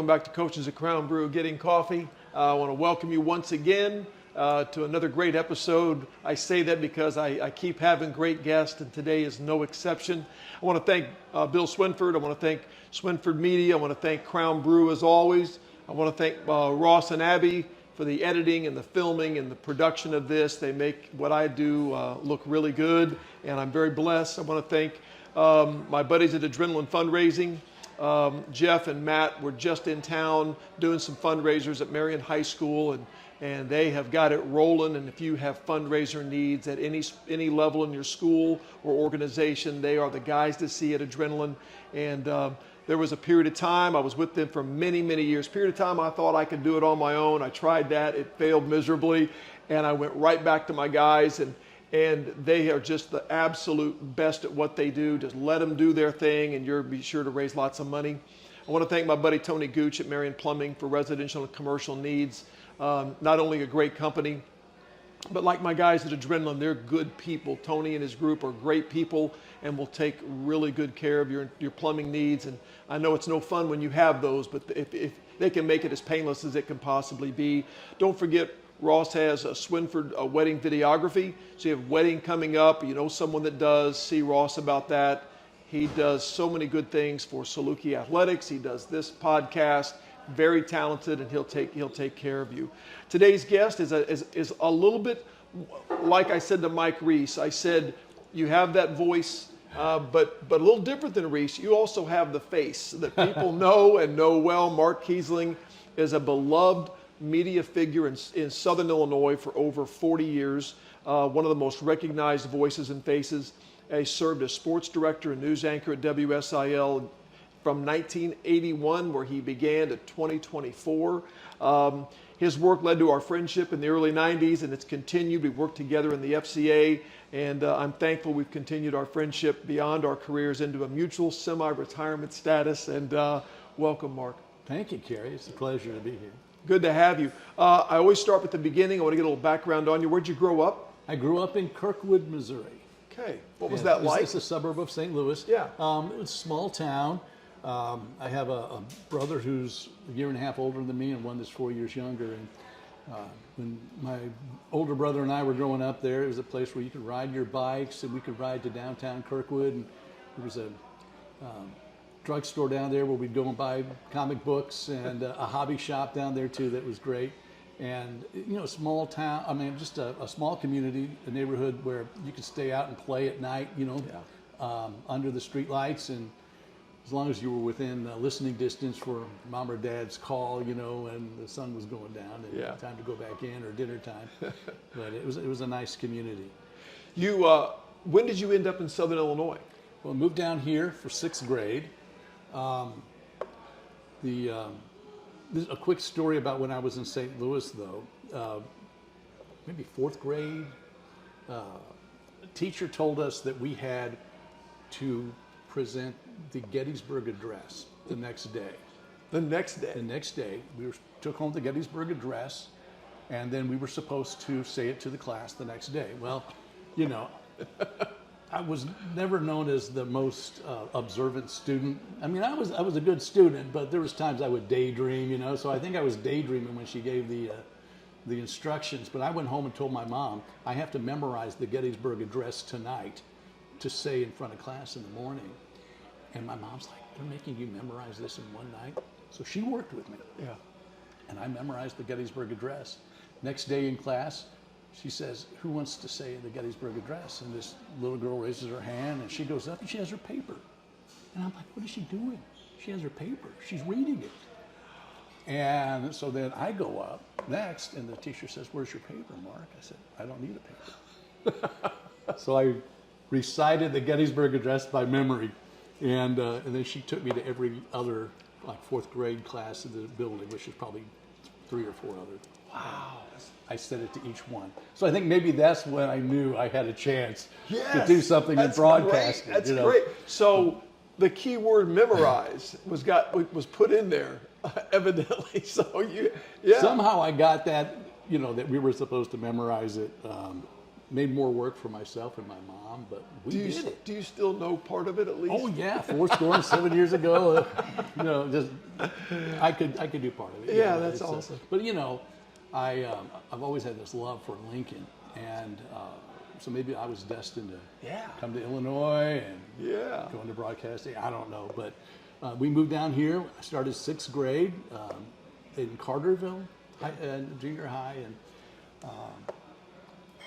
welcome back to Coaches at Crown Brew Getting Coffee. I want to welcome you once again to another great episode. I say that because I keep having great guests, and today is no exception. I want to thank Bill Swinford. I want to thank Swinford Media. I want to thank Crown Brew as always. I want to thank Ross and Abby for the editing and the filming and the production of this. They make what I do look really good, and I'm very blessed. I want to thank my buddies at Adrenaline Fundraising. Jeff and Matt were just in town doing some fundraisers at Marion High School, and they have got it rolling. And if you have fundraiser needs at any level in your school or organization, they are the guys to see at Adrenaline. And there was a period of time, I was with them for many, many years. Period of time I thought I could do it on my own. I tried that, it failed miserably, and I went right back to my guys, and they are just the absolute best at what they do. Just let them do their thing, and you'll be sure to raise lots of money. I want to thank my buddy Tony Gooch at Marion Plumbing for residential and commercial needs. Not only a great company, but like my guys at Adrenaline, they're good people. Tony and his group are great people and will take really good care of your plumbing needs. And I know it's no fun when you have those, but if they can make it as painless as it can possibly be. Don't forget, Ross has a Swinford wedding videography. So you have a wedding coming up, you know someone that does, see Ross about that. He does so many good things for Saluki Athletics. He does this podcast, very talented, and he'll take care of you. Today's guest is a little bit like I said to Mike Reese. I said, you have that voice, but a little different than Reese. You also have the face that people know and know well. Mark Kiesling is a beloved media figure in Southern Illinois for over 40 years, one of the most recognized voices and faces. He served as sports director and news anchor at WSIU from 1981, where he began, to 2024. His work led to our friendship in the early 90s, and it's continued. We worked together in the FCA, and I'm thankful we've continued our friendship beyond our careers into a mutual semi-retirement status. And welcome, Mark. Thank you, Kerry. It's a pleasure to be here. Good to have you. I always start with the beginning. I want to get a little background on you. Where'd you grow up? I grew up in Kirkwood, Missouri. Okay. What was that like? It's a suburb of St. Louis. Yeah. It was a small town. I have a brother who's a year and a half older than me and one that's 4 years younger. And when my older brother and I were growing up there, it was a place where you could ride your bikes, and we could ride to downtown Kirkwood. And there was a drugstore down there where we'd go and buy comic books, and a hobby shop down there too that was great. And you know, small town, I mean, just a small community, a neighborhood where you could stay out and play at night, you know, under the street lights, and as long as you were within listening distance for mom or dad's call, you know, and the sun was going down and time to go back in, or dinner time. But it was a nice community. You when did you end up in Southern Illinois? Well, I moved down here for 6th grade. This is a quick story about when I was in St. Louis, though. Maybe 4th grade, a teacher told us that we had to present the Gettysburg Address the next day. The next day? The next day. We took home the Gettysburg Address, and then we were supposed to say it to the class the next day. Well, you know, I was never known as the most observant student. I mean, I was a good student, but there was times I would daydream, you know. So I think I was daydreaming when she gave the instructions. But I went home and told my mom, I have to memorize the Gettysburg Address tonight to say in front of class in the morning. And my mom's like, they're making you memorize this in one night? So she worked with me. Yeah. And I memorized the Gettysburg Address. Next day in class, she says, who wants to say the Gettysburg Address? And this little girl raises her hand, and she goes up and she has her paper. And I'm like, what is she doing? She has her paper. She's reading it. And so then I go up next, and the teacher says, where's your paper, Mark? I said, I don't need a paper. So I recited the Gettysburg Address by memory. And then she took me to every other, like, 4th grade class in the building, which is probably 3 or 4 other. Wow. I said it to each one. So I think maybe that's when I knew I had a chance to do something in broadcasting. That's great. So the key word memorize was put in there, evidently. So somehow I got that, you know, that we were supposed to memorize it. made more work for myself and my mom, but we did it. Do you still know part of it at least? Oh yeah, 7 years ago. Just I could do part of it. Yeah, that's awesome. But I've always had this love for Lincoln, and so maybe I was destined to come to Illinois and go into broadcasting. I don't know, but we moved down here. I started 6th grade in Carterville, junior high, and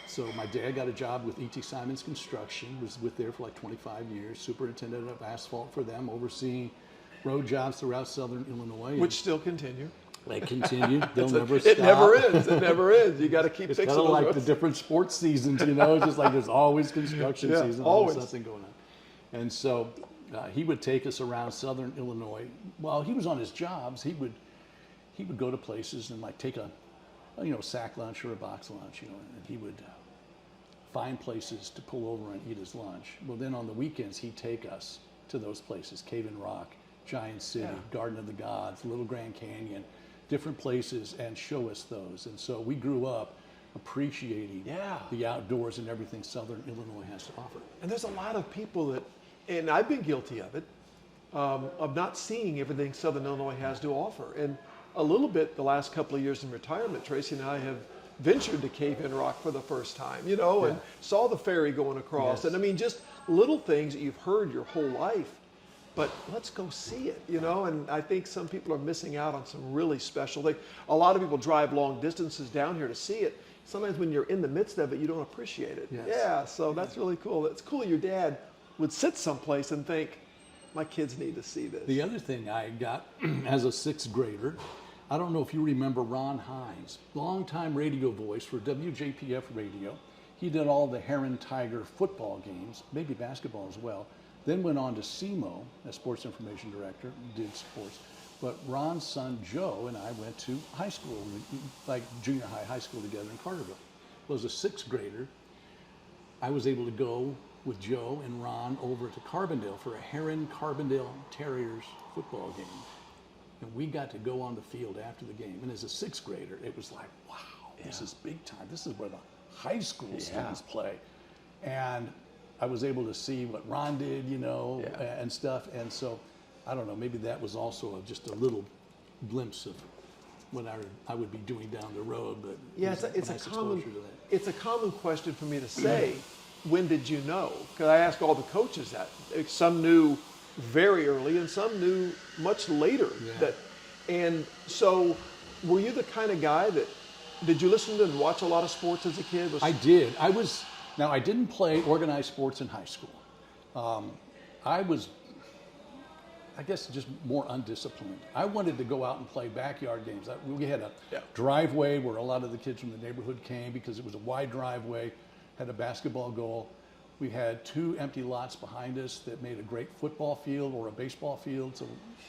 so my dad got a job with E.T. Simons Construction, was with there for like 25 years, superintendent of asphalt for them, overseeing road jobs throughout southern Illinois. Which still continue. They continue. They'll never stop. It never ends. It never ends. You got to keep fixing It's kind of like roads. the different sports seasons, It's just like there's always construction season, always something going on. And so he would take us around southern Illinois. While he was on his jobs, he would go to places and like take a sack lunch or a box lunch, and he would find places to pull over and eat his lunch. Well, then on the weekends, he'd take us to those places: Cave in Rock, Giant City, Garden of the Gods, Little Grand Canyon, different places, and show us those. And so we grew up appreciating the outdoors and everything southern Illinois has to offer. And there's a lot of people that, and I've been guilty of it, of not seeing everything southern Illinois has to offer. And a little bit the last couple of years in retirement, Tracy and I have ventured to Cave in Rock for the first time, and saw the ferry going across. And I mean, just little things that you've heard your whole life, but let's go see it, and I think some people are missing out on some really special things. A lot of people drive long distances down here to see it. Sometimes when you're in the midst of it, you don't appreciate it. Yes. Yeah, so that's really cool. It's cool your dad would sit someplace and think, my kids need to see this. The other thing I got as a 6th grader, I don't know if you remember Ron Hines, longtime radio voice for WJPF radio. He did all the Heron Tiger football games, maybe basketball as well. Then went on to SEMO as sports information director, did sports. But Ron's son Joe and I went to high school, like junior high school together in Carterville. Well, as a 6th grader, I was able to go with Joe and Ron over to Carbondale for a Heron Carbondale Terriers football game. And we got to go on the field after the game. And as a 6th grader, it was like, wow, this is big time. This is where the high school students play. And I was able to see what Ron did, and stuff. And so, I don't know, maybe that was also just a little glimpse of what I would be doing down the road. But it's a common question for me to say, when did you know? Because I ask all the coaches that. Some knew very early and some knew much later. And so were you the kind of guy did you listen to and watch a lot of sports as a kid? I did. Now I didn't play organized sports in high school. I was, I guess, just more undisciplined. I wanted to go out and play backyard games. We had a driveway where a lot of the kids from the neighborhood came because it was a wide driveway, had a basketball goal. We had 2 empty lots behind us that made a great football field or a baseball field, so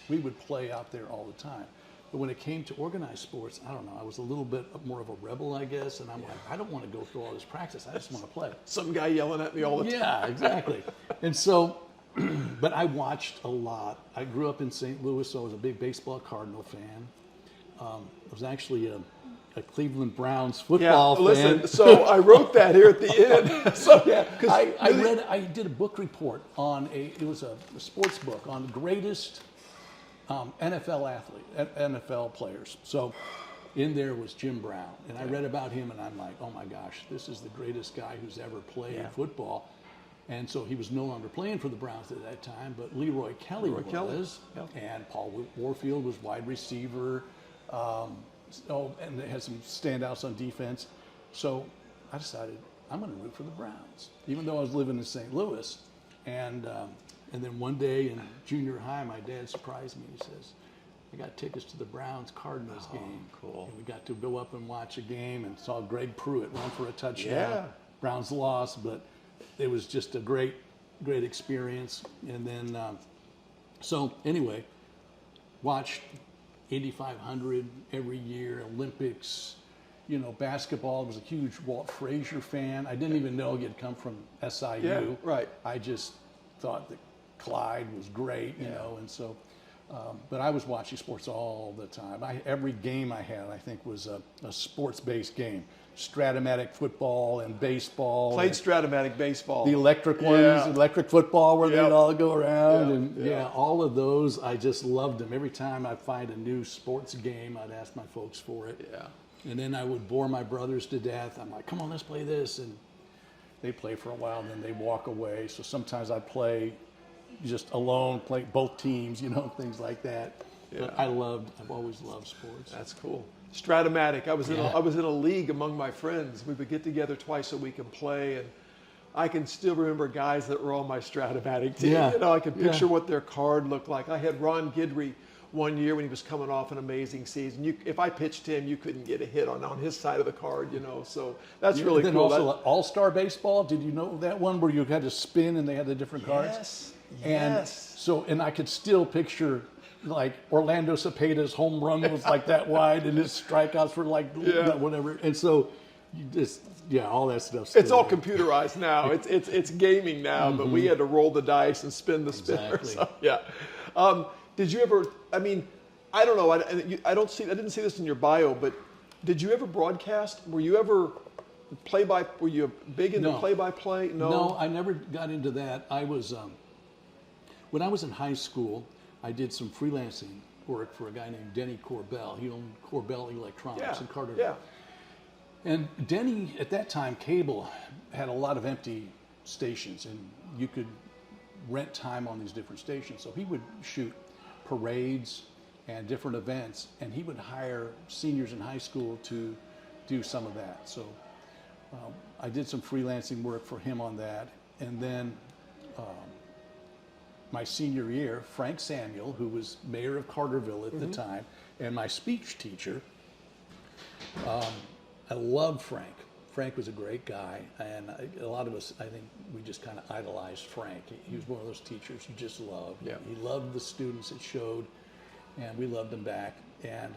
we would play out there all the time. But when it came to organized sports, I don't know, I was a little bit more of a rebel, I guess, and I'm like, I don't want to go through all this practice, I just want to play. Some guy yelling at me all the time. Yeah, exactly. And so, but I watched a lot. I grew up in St. Louis, so I was a big baseball Cardinal fan. I was actually a Cleveland Browns football fan. Listen, so I wrote that here at the end. So I did a book report on it was a sports book on the greatest NFL players. So in there was Jim Brown, and I read about him, and I'm like, oh my gosh, this is the greatest guy who's ever played football. And so he was no longer playing for the Browns at that time, but Leroy Kelly was, and Paul Warfield was wide receiver. And they had some standouts on defense. So I decided I'm going to root for the Browns, even though I was living in St. Louis. And then one day in junior high, my dad surprised me. He says, I got tickets to the Browns-Cardinals game. Cool. And we got to go up and watch a game and saw Greg Pruitt run for a touchdown. Yeah. Browns lost, but it was just a great experience. And then, so anyway, watched Indy 500 every year, Olympics, basketball. I was a huge Walt Frazier fan. I didn't even know he had come from SIU. Yeah, right. I just thought that Clyde was great, and so But I was watching sports all the time. Every game I had, I think, was a sports-based game. Stratomatic football and baseball. Played Stratomatic baseball. The electric ones, Yeah. electric football where Yep. they'd all go around. Yeah, And yeah. all of those, I just loved them. Every time I find a new sports game, I'd ask my folks for it. Yeah. And then I would bore my brothers to death. I'm like, come on, let's play this. And they play for a while, and then they walk away. So sometimes I'd play just alone, play both teams, things like that. Yeah. But I've always loved sports. That's cool. Stratomatic. I was in Yeah. I was in a league among my friends. We would get together twice a week and play, and I can still remember guys that were on my Stratomatic team. Yeah. I can picture Yeah. what their card looked like. I had Ron Guidry one year when he was coming off an amazing season. If I pitched him, you couldn't get a hit on his side of the card. So that's really Then cool. also All-Star Baseball, did you know that one where you had to spin and they had the different cards? Yes. And Yes. so, I could still picture like Orlando Cepeda's home run was like that wide and his strikeouts were like Yeah. whatever. And so you just, all that stuff. It's all computerized now. It's gaming now, but we had to roll the dice and spin the spinner. Exactly. So, yeah. Did you ever? I mean, I don't know. I didn't see this in your bio, but did you ever broadcast? Were you ever Were you big into No. play-by-play? No, I never got into that. I was when I was in high school, I did some freelancing work for a guy named Denny Corbell. He owned Corbell Electronics in Carterville. Yeah. And Denny, at that time, cable had a lot of empty stations, and you could rent time on these different stations. So he would shoot parades and different events, and he would hire seniors in high school to do some of that. So I did some freelancing work for him on that. And then my senior year, Frank Samuel, who was mayor of Carterville at the time, and my speech teacher, I loved Frank. Frank was a great guy, and a lot of us, I think, we just kind of idolized Frank. He was one of those teachers you just loved. Yeah. He loved the students, it showed, and we loved him back. And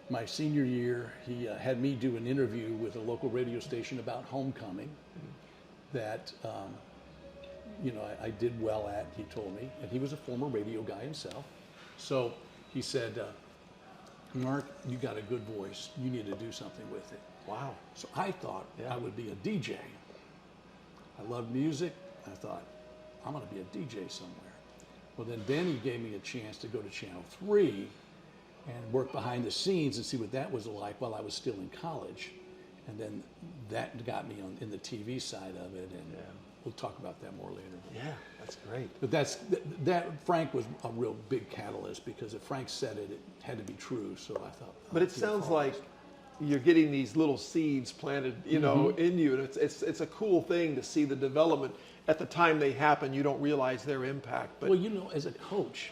my senior year, he had me do an interview with a local radio station about homecoming that, I did well at, he told me. And he was a former radio guy himself. So he said, Mark, you got a good voice. You need to do something with it. Wow. So I thought I would be a DJ. I loved music. I thought, I'm going to be a DJ somewhere. Well, then Denny gave me a chance to go to Channel 3 and work behind the scenes and see what that was like while I was still in college. And then that got me in the TV side of it, and we'll talk about that more later. Yeah, that's great. But that Frank was a real big catalyst, because if Frank said it, it had to be true. So I thought. But it sounds like you're getting these little seeds planted, in you, and it's a cool thing to see the development. At the time they happen, you don't realize their impact. But well, as a coach,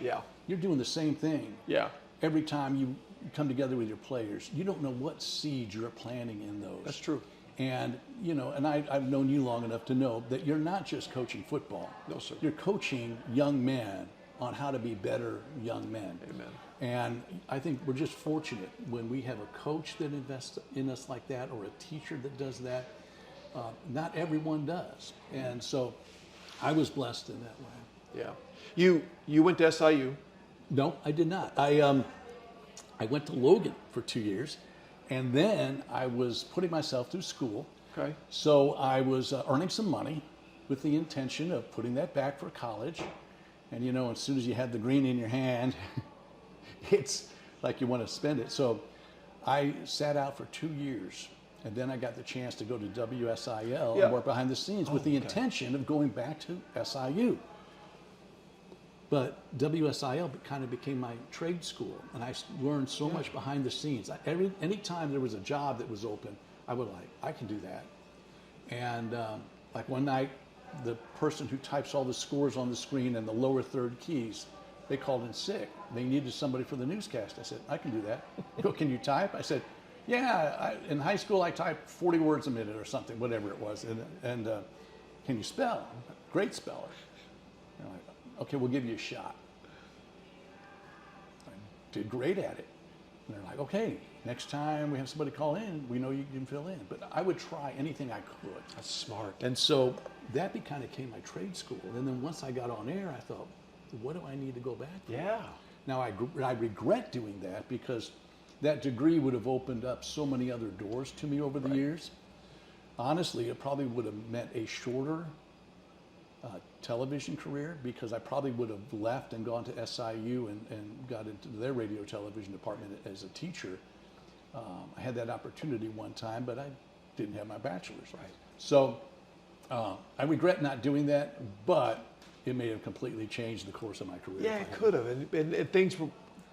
you're doing the same thing. Yeah. Every time you come together with your players, you don't know what seeds you're planting in those. That's true. And I've known you long enough to know that you're not just coaching football. No, sir. You're coaching young men on how to be better young men. Amen. And I think we're just fortunate when we have a coach that invests in us like that, or a teacher that does that. Not everyone does. And so I was blessed in that way. Yeah. You went to SIU. No, I did not. I went to Logan for 2 years, and then I was putting myself through school. Okay. So I was earning some money with the intention of putting that back for college. And as soon as you have the green in your hand, it's like you want to spend it. So I sat out for 2 years, and then I got the chance to go to WSIL and work behind the scenes with the intention of going back to SIU. But WSIL kind of became my trade school, and I learned so much behind the scenes. Anytime there was a job that was open, I would I can do that. And like one night, the person who types all the scores on the screen and the lower third keys, they called in sick. They needed somebody for the newscast. I said, I can do that. They go, can you type? I said, yeah. In high school, I typed 40 words a minute or something, whatever it was. And can you spell? Great speller. They're like, okay, we'll give you a shot. I did great at it. And they're like, okay, next time we have somebody call in, we know you can fill in. But I would try anything I could. That's smart. And so that kind of became my trade school. And then once I got on air, I thought, what do I need to go back to? Yeah. Now, I regret doing that because that degree would have opened up so many other doors to me over the years. Honestly, it probably would have meant a shorter television career because I probably would have left and gone to SIU and got into their radio television department as a teacher. I had that opportunity one time, but I didn't have my bachelor's. Right. So I regret not doing that, but it may have completely changed the course of my career. Yeah, it could have. And things were,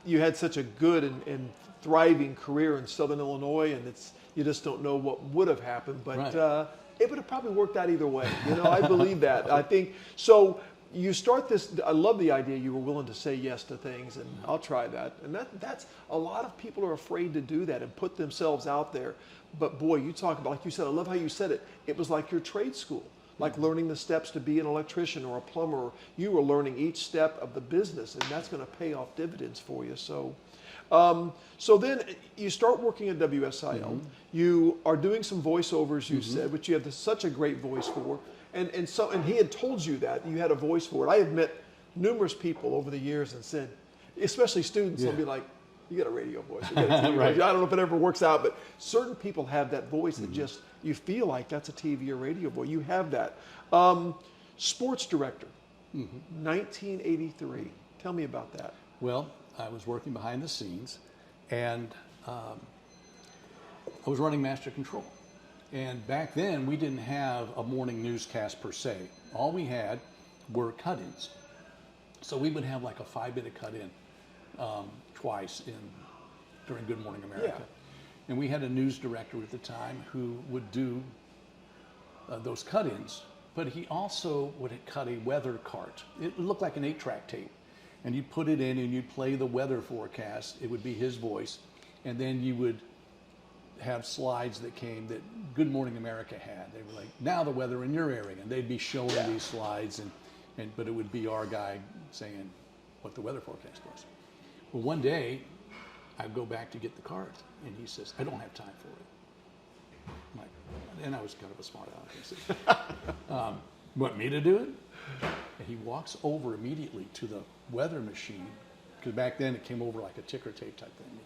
you had such a good and thriving career in Southern Illinois, and you just don't know what would have happened. But Right. It would have probably worked out either way. I believe that. I think so. You start this. I love the idea you were willing to say yes to things, and I'll try that. And that's a lot of people are afraid to do that and put themselves out there. But boy, you talk about, like you said, I love how you said it. It was like your trade school, like learning the steps to be an electrician or a plumber. You were learning each step of the business, and that's going to pay off dividends for you. So then you start working at WSIU. You are doing some voiceovers, you said, which you have such a great voice for. And he had told you that you had a voice for it. I have met numerous people over the years and said, especially students, they'll be like, you got a radio voice. You got a TV voice. I don't know if it ever works out, but certain people have that voice that just, you feel like that's a TV or radio voice. You have that. Sports director, 1983. Tell me about that. Well, I was working behind the scenes, and I was running Master Control. And back then, we didn't have a morning newscast per se. All we had were cut-ins. So we would have like a 5-minute cut-in twice during Good Morning America. Yeah. And we had a news director at the time who would do those cut-ins, but he also would cut a weather cart. It looked like an 8-track tape. And you'd put it in and you'd play the weather forecast. It would be his voice. And then you would have slides that came that Good Morning America had. They were like, now the weather in your area. And they'd be showing these slides, but it would be our guy saying what the weather forecast was. Well, one day, I go back to get the cart, and he says, I don't have time for it. I'm like, and I was kind of a smart aleck. I said, want me to do it? And he walks over immediately to the weather machine, because back then it came over like a ticker tape type thing,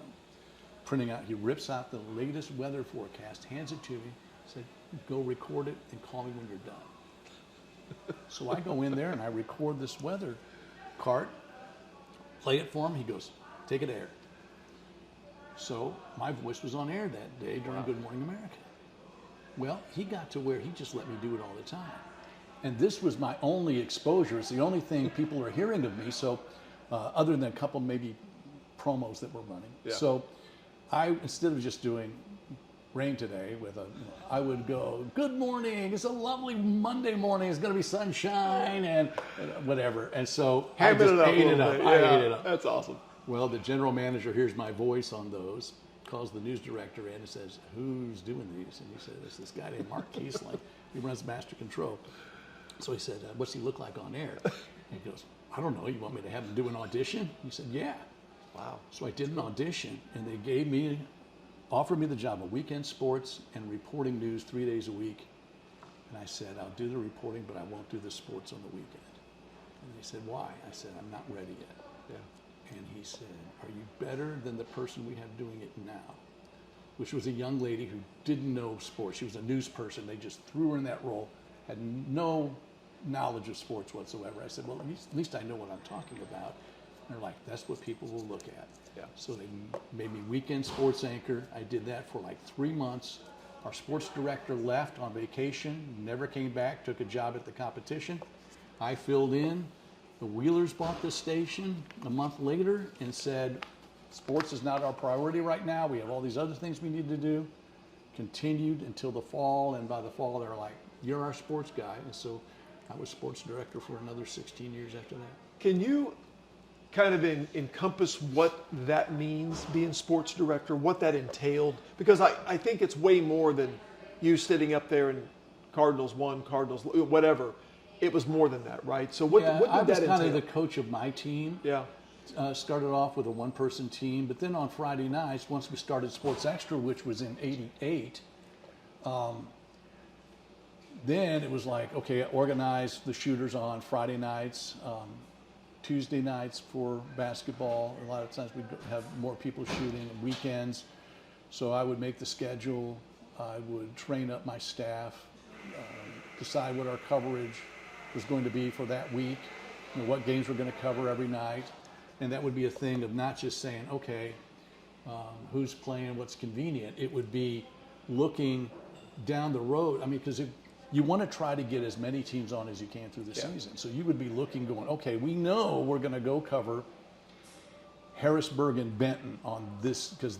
printing out. He rips out the latest weather forecast, hands it to me, said, go record it and call me when you're done. So I go in there and I record this weather cart, play it for him. He goes, take it to air. So my voice was on air that day during Good Morning America. Well, he got to where he just let me do it all the time. And this was my only exposure. It's the only thing people are hearing of me. So other than a couple maybe promos that were running. Yeah. So I, instead of just doing rain today I would go, good morning, it's a lovely Monday morning, it's going to be sunshine and whatever. And so I just ate it up. I ate it up. That's awesome. Well, the general manager hears my voice on those, calls the news director in and says, who's doing these? And he said, it's this guy named Mark Kiesling. He runs Master Control. So he said, what's he look like on air? And he goes, I don't know, you want me to have him do an audition? He said, yeah. Wow. So I did an audition, and they offered me the job of weekend sports and reporting news 3 days a week. And I said, I'll do the reporting, but I won't do the sports on the weekend. And they said, why? I said, I'm not ready yet. Yeah. And he said, are you better than the person we have doing it now? Which was a young lady who didn't know sports. She was a news person. They just threw her in that role, had no knowledge of sports whatsoever. I said, well, at least I know what I'm talking about. And they're like, that's what people will look at. Yeah. So they made me weekend sports anchor. I did that for like 3 months. Our sports director left on vacation, never came back, took a job at the competition. I filled in. The Wheelers bought this station a month later and said, sports is not our priority right now. We have all these other things we need to do. Continued until the fall, and by the fall they were like, you're our sports guy. And so I was sports director for another 16 years after that. Can you kind of encompass what that means, being sports director, what that entailed? Because I think it's way more than you sitting up there and Cardinals won, Cardinals, whatever. It was more than that, right? So what did that entail? I was kind of the coach of my team. Yeah. Started off with a one-person team, but then on Friday nights, once we started Sports Extra, which was in '88, then it was like, okay, organize the shooters on Friday nights, Tuesday nights for basketball. A lot of times we'd have more people shooting on weekends. So I would make the schedule. I would train up my staff, decide what our coverage was going to be for that week, what games we're going to cover every night. And that would be a thing of not just saying, okay, who's playing, what's convenient. It would be looking down the road. I mean, because you want to try to get as many teams on as you can through the season. So you would be looking, going, okay, we know we're going to go cover Harrisburg and Benton on this, because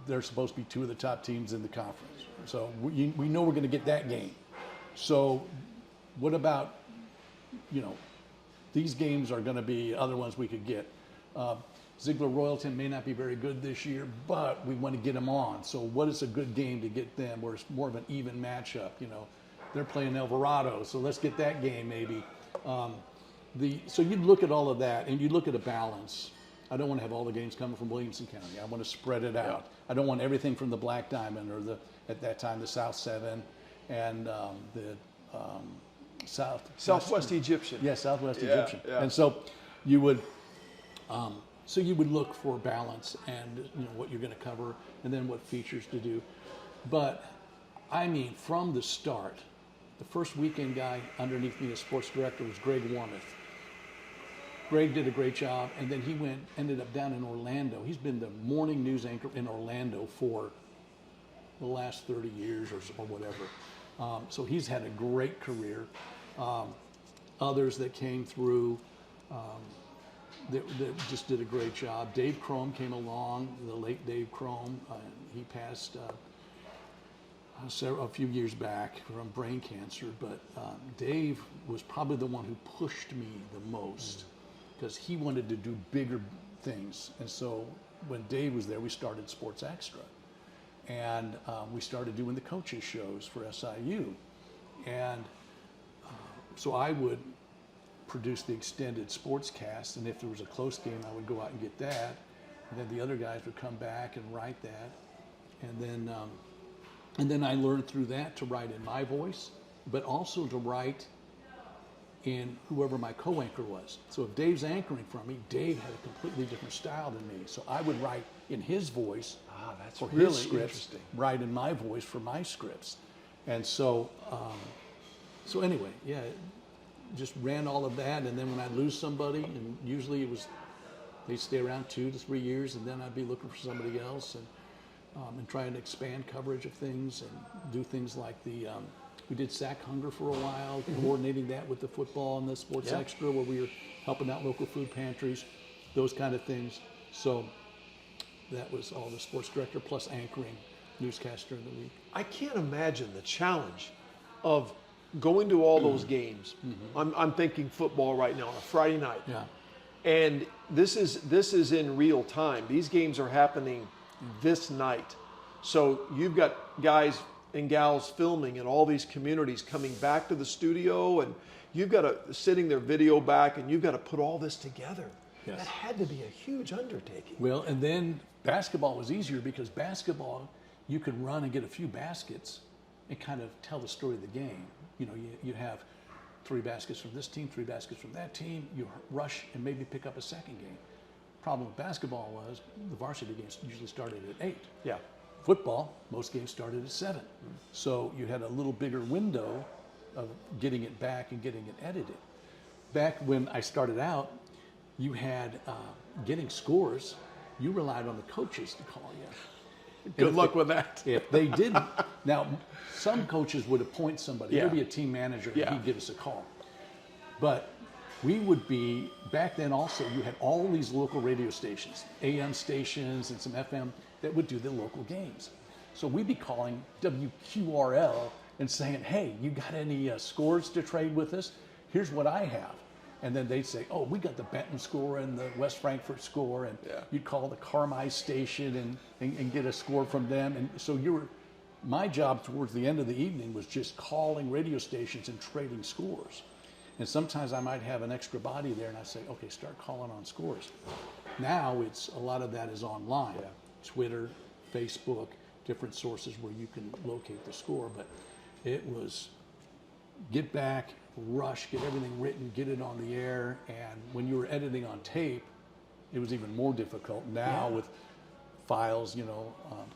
they're supposed to be two of the top teams in the conference. So we know we're going to get that game. So what about, these games are going to be other ones we could get. Ziegler-Royalton may not be very good this year, but we want to get them on. So what is a good game to get them where it's more of an even matchup? They're playing Alvarado, so let's get that game maybe. So you'd look at all of that, and you look at a balance. I don't want to have all the games coming from Williamson County. I want to spread it out. I don't want everything from the Black Diamond or at that time, the South 7 and the Southwest Egyptian. Yeah, Southwest Egyptian. Yeah. And so you would look for balance and what you're going to cover, and then what features to do. But I mean, from the start, the first weekend guy underneath me as sports director was Greg Warmoth. Greg did a great job, and then he ended up down in Orlando. He's been the morning news anchor in Orlando for the last 30 years or whatever. So he's had a great career. Others that came through that just did a great job. Dave Crome came along, the late Dave Crome. He passed a few years back from brain cancer, but Dave was probably the one who pushed me the most, because he wanted to do bigger things. And so when Dave was there, we started Sports Extra. And we started doing the coaches shows for SIU. And so I would produce the extended sports cast, and if there was a close game, I would go out and get that. And then the other guys would come back and write that. And then I learned through that to write in my voice, but also to write in whoever my co-anchor was. So if Dave's anchoring for me, Dave had a completely different style than me. So I would write in his voice that's for really his scripts, interesting. write in my voice for my scripts. And so, so anyway, yeah, just ran all of that. And then when I'd lose somebody, and usually they'd stay around 2 to 3 years, and then I'd be looking for somebody else and try and expand coverage of things and do things like we did Sack Hunger for a while, coordinating that with the football and the Sports Extra, where we were helping out local food pantries, those kind of things. So that was all the sports director plus anchoring newscaster in the week. I can't imagine the challenge of going to all those games. I'm thinking football right now on a Friday night. Yeah. And this is in real time. These games are happening this night. So you've got guys and gals filming in all these communities coming back to the studio, and you've got to sitting their video back, and you've got to put all this together. Yes. That had to be a huge undertaking. Well, and then basketball was easier, because basketball, you could run and get a few baskets and kind of tell the story of the game. You have 3 baskets from this team, 3 baskets from that team. You rush and maybe pick up a second game. Problem with basketball was the varsity games usually started at 8. Yeah. Football, most games started at 7. So you had a little bigger window of getting it back and getting it edited. Back when I started out, you had getting scores, you relied on the coaches to call you. Good luck with that. If they didn't, now some coaches would appoint somebody. Yeah. There'd be a team manager, and Yeah. he'd give us a call. But we would be, back then also, you had all these local radio stations, AM stations and some FM, that would do the local games. So we'd be calling WQRL and saying, hey, you got any scores to trade with us? Here's what I have. And then they'd say, oh, we got the Benton score and the West Frankfort score. And you'd call the Carmi station and get a score from them. And so my job towards the end of the evening was just calling radio stations and trading scores. And sometimes I might have an extra body there, and I say, okay, start calling on scores. Now a lot of that is online. Yeah. Twitter, Facebook, different sources where you can locate the score. But it was get back, rush, get everything written, get it on the air. And when you were editing on tape, it was even more difficult. Now with files,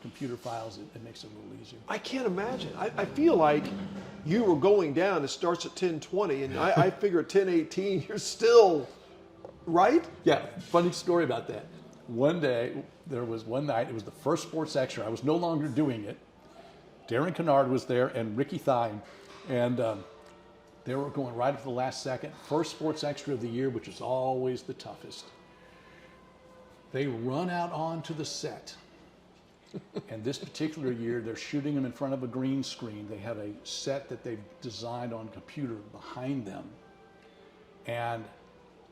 computer files, it makes it a little easier. I can't imagine. I feel like you were going down. It starts at 10:20, and I figure at 10:18 you're still right. Yeah, funny story about that. One day, there was one night, it was the first Sports Extra. I was no longer doing it. Darren Kennard was there and Ricky Thine, and they were going right up to the last second. First Sports Extra of the year, which is always the toughest. They run out onto the set. And this particular year, they're shooting them in front of a green screen. They have a set that they've designed on computer behind them. And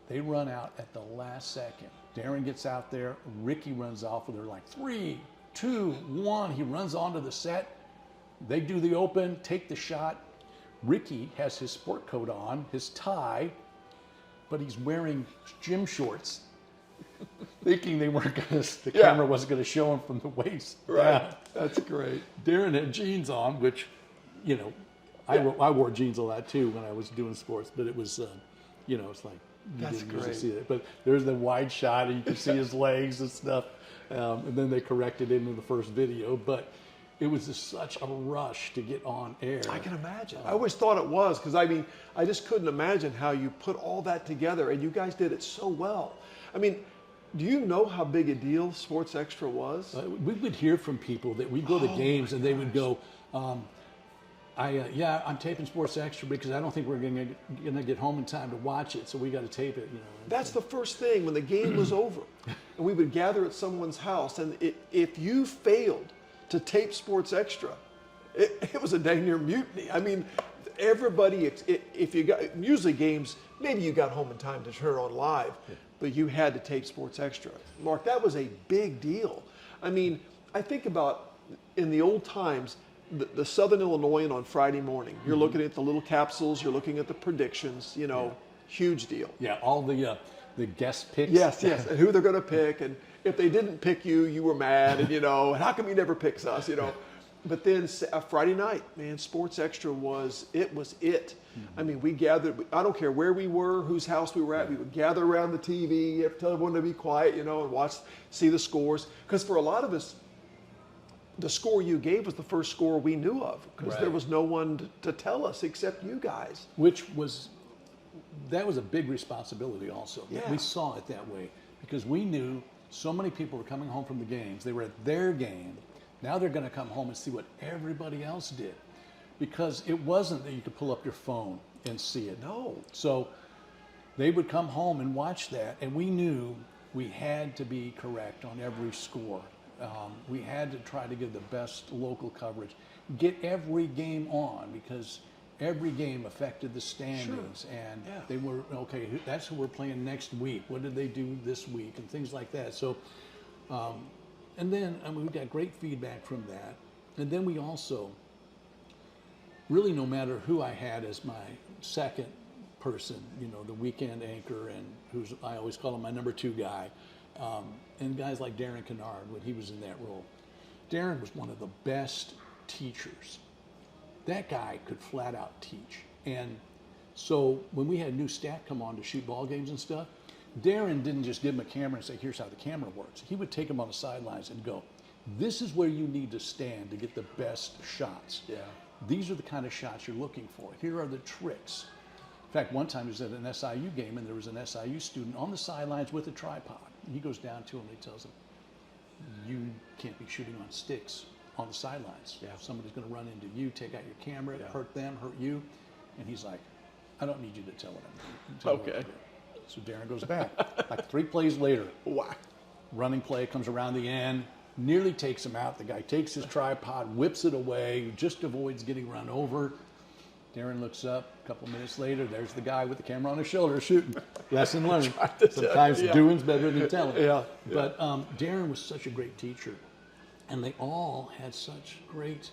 they run out at the last second. Darren gets out there. Ricky runs off with her like 3, 2, 1. He runs onto the set. They do the open, take the shot. Ricky has his sport coat on, his tie, but he's wearing gym shorts. Thinking they weren't going to, the camera wasn't going to show him from the waist. Right. down. That's great. Darren had jeans on, which, I wore jeans a lot too when I was doing sports, but it was, it's like, you That's didn't usually great. see it. But there's the wide shot and you can see his legs and stuff. And then they corrected it in the first video. But it was just such a rush to get on air. I can imagine. I always thought it was because, I just couldn't imagine how you put all that together, and you guys did it so well. Do you know how big a deal Sports Extra was? We would hear from people that we'd go to games and they would go, I'm taping Sports Extra because I don't think we're going to get home in time to watch it, so we got to tape it. That's the first thing when the game was over, and we would gather at someone's house, and if you failed to tape Sports Extra, it was a dang near mutiny. Everybody, if you got, usually games, maybe you got home in time to turn on live, but you had to tape Sports Extra. Mark, that was a big deal. I think about in the old times, the Southern Illinoisan on Friday morning, you're looking at the little capsules, you're looking at the predictions, huge deal. Yeah, all the guest picks. Yes, and who they're going to pick, and if they didn't pick you, you were mad, and and how come he never picks us, But then Friday night, man, Sports Extra was it. Mm-hmm. We gathered. I don't care where we were, whose house we were at. We would gather around the TV. You have to tell everyone to be quiet, and see the scores. Because for a lot of us, the score you gave was the first score we knew of. Because there was no one to tell us except you guys. That was a big responsibility also. Yeah. We saw it that way because we knew so many people were coming home from the games. They were at their game. Now they're going to come home and see what everybody else did. Because it wasn't that you could pull up your phone and see it. No. So they would come home and watch that, and we knew we had to be correct on every score. We had to try to give the best local coverage. Get every game on because every game affected the standings. Sure. And they were, okay, that's who we're playing next week. What did they do this week? And things like that. So, and then we got great feedback from that. And then we also, really no matter who I had as my second person, the weekend anchor, and I always call him my number 2 guy, and guys like Darren Kennard when he was in that role. Darren was one of the best teachers. That guy could flat out teach. And so when we had new staff come on to shoot ball games and stuff, Darren didn't just give him a camera and say, here's how the camera works. He would take him on the sidelines and go, this is where you need to stand to get the best shots. Yeah. These are the kind of shots you're looking for. Here are the tricks. In fact, one time he was at an SIU game and there was an SIU student on the sidelines with a tripod. And he goes down to him and he tells him, you can't be shooting on sticks on the sidelines. Yeah. Somebody's going to run into you, take out your camera, hurt them, hurt you. And he's like, I don't need you to tell it. Okay. So Darren goes back. Like 3 plays later, Wow. running play comes around the end, nearly takes him out. The guy takes his tripod, whips it away, just avoids getting run over. Darren looks up. A couple minutes later, there's the guy with the camera on his shoulder shooting. Lesson learned. Sometimes doing's better than telling. Yeah. But Darren was such a great teacher, and they all had such great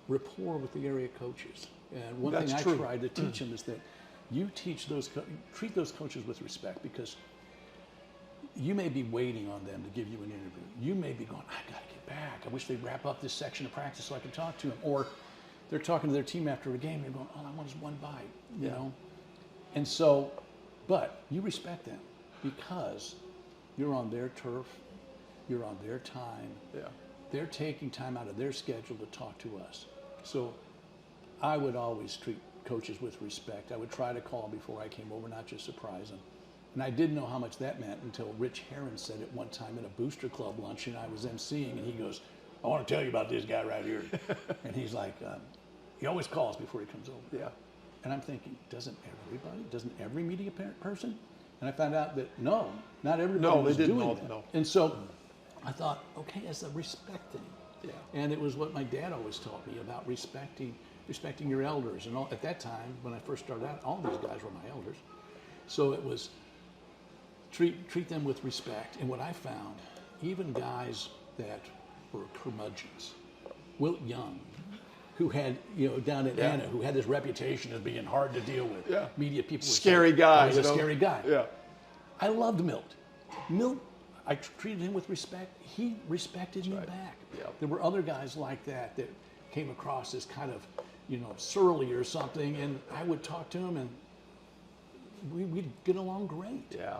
rapport with the area coaches. And one thing I tried to teach them is that you teach treat those coaches with respect, because you may be waiting on them to give you an interview. You may be going, I got to get back. I wish they'd wrap up this section of practice so I can talk to them. Or they're talking to their team after a game. They're going, all I want is one bite, you know? And so, but you respect them because you're on their turf, you're on their time. Yeah. They're taking time out of their schedule to talk to us. So I would always treat coaches with respect. I would try to call before I came over, not just surprise them. And I didn't know how much that meant until Rich Herron said it one time at a Booster Club luncheon I was emceeing, and he goes, I want to tell you about this guy right here. And he's like, he always calls before he comes over. Yeah. And I'm thinking, doesn't every media person? And I found out that no, not everybody was doing that. No. And so I thought, okay, it's a respect thing. Yeah. And it was what my dad always taught me about respecting your elders. And at that time, when I first started out, all these guys were my elders. So it was treat them with respect. And what I found, even guys that were curmudgeons, Wilt Young, who had, down at Anna, who had this reputation as being hard to deal with. Yeah. Media people would Scary say, guy. He's a scary guy. Yeah. I loved Milt. I treated him with respect. He respected me back. Yeah. There were other guys like that came across as kind of, surly or something, and I would talk to him, and we'd get along great. Yeah.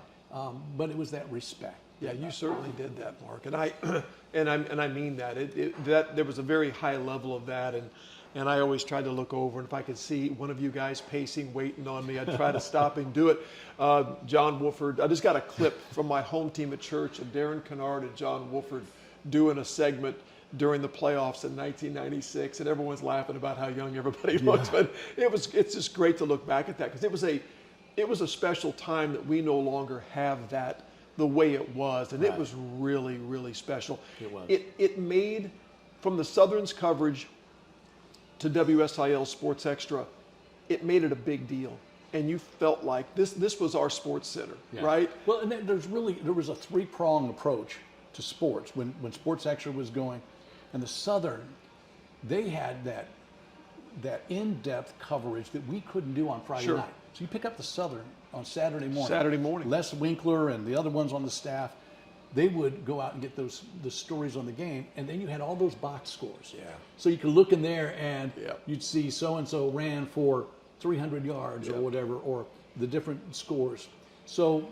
But it was that respect. Yeah, you certainly did that, Mark, and I mean that. That there was a very high level of that, and I always tried to look over, and if I could see one of you guys pacing, waiting on me, I'd try to stop and do it. John Wolford, I just got a clip from my home team at church of Darren Kennard and John Wolford doing a segment during the playoffs in 1996, and everyone's laughing about how young everybody looked, but it's just great to look back at that because it was a special time that we no longer have that the way it was, and it was really, really special. It was. It made, from the Southern's coverage to WSIL Sports Extra, it made it a big deal, and you felt like this was our SportsCenter, right? Well, and there was a three-pronged approach to sports when Sports Extra was going, and the Southern, they had that in-depth coverage that we couldn't do on Friday night. So you pick up the Southern on Saturday morning. Les Winkler and the other ones on the staff, they would go out and get the stories on the game, and then you had all those box scores. Yeah. So you could look in there and you'd see so-and-so ran for 300 yards or whatever, or the different scores. So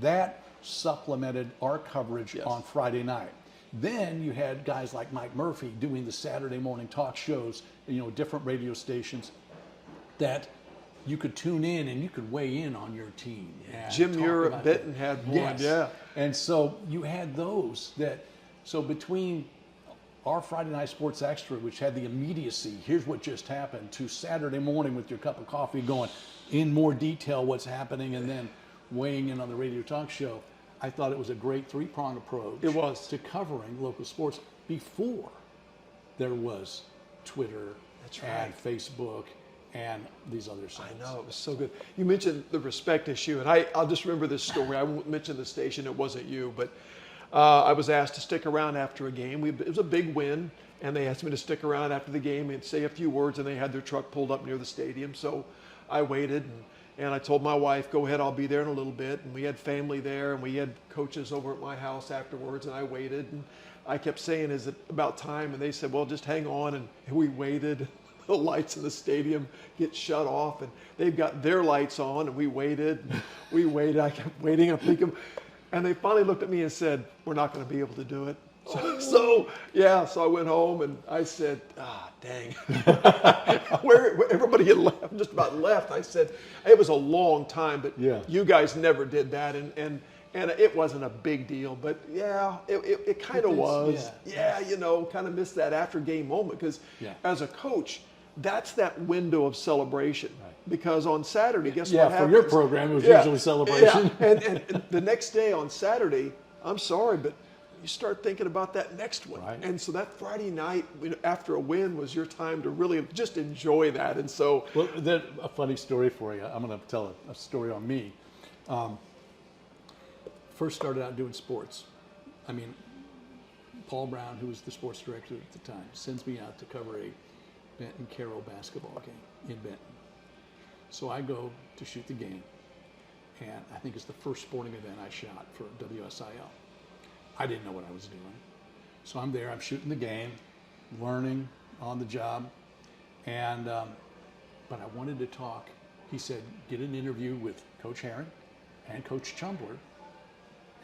that supplemented our coverage on Friday night. Then you had guys like Mike Murphy doing the Saturday morning talk shows, different radio stations that you could tune in and you could weigh in on your team. Jim Muir at Benton had one, And so you had those so between our Friday Night Sports Extra, which had the immediacy, here's what just happened, to Saturday morning with your cup of coffee going in more detail what's happening and then weighing in on the radio talk show, I thought it was a great three-pronged approach. It was. To covering local sports before there was Twitter and Facebook and these other sites. I know, it was so good. You mentioned the respect issue, and I'll just remember this story. I won't mention the station, it wasn't you, but I was asked to stick around after a game. It was a big win, and they asked me to stick around after the game and say a few words, and they had their truck pulled up near the stadium. So I waited, and I told my wife, go ahead, I'll be there in a little bit. And we had family there, and we had coaches over at my house afterwards, and I waited. And I kept saying, is it about time? And they said, well, just hang on. And we waited. The lights in the stadium get shut off, and they've got their lights on, and we waited. I kept waiting. I'm thinking, and they finally looked at me and said, we're not going to be able to do it. So I went home, and I said, dang. Where everybody had left, just about left, I said, it was a long time, but you guys never did that, and it wasn't a big deal, but it kind of was. Kind of missed that after game moment, because as a coach, that's that window of celebration. Right. Because on Saturday, guess what happens? For your program, it was usually celebration. Yeah. And the next day on Saturday, I'm sorry, but you start thinking about that next one. Right. And so that Friday night after a win was your time to really just enjoy that. And so... Well, a funny story for you. I'm going to tell a story on me. First started out doing sports. I mean, Paul Brown, who was the sports director at the time, sends me out to cover a Benton Carroll basketball game in Benton. So I go to shoot the game, and I think it's the first sporting event I shot for WSIU. I didn't know what I was doing. So I'm there, I'm shooting the game, learning on the job, And but I wanted to talk. He said, get an interview with Coach Herron and Coach Chumbler.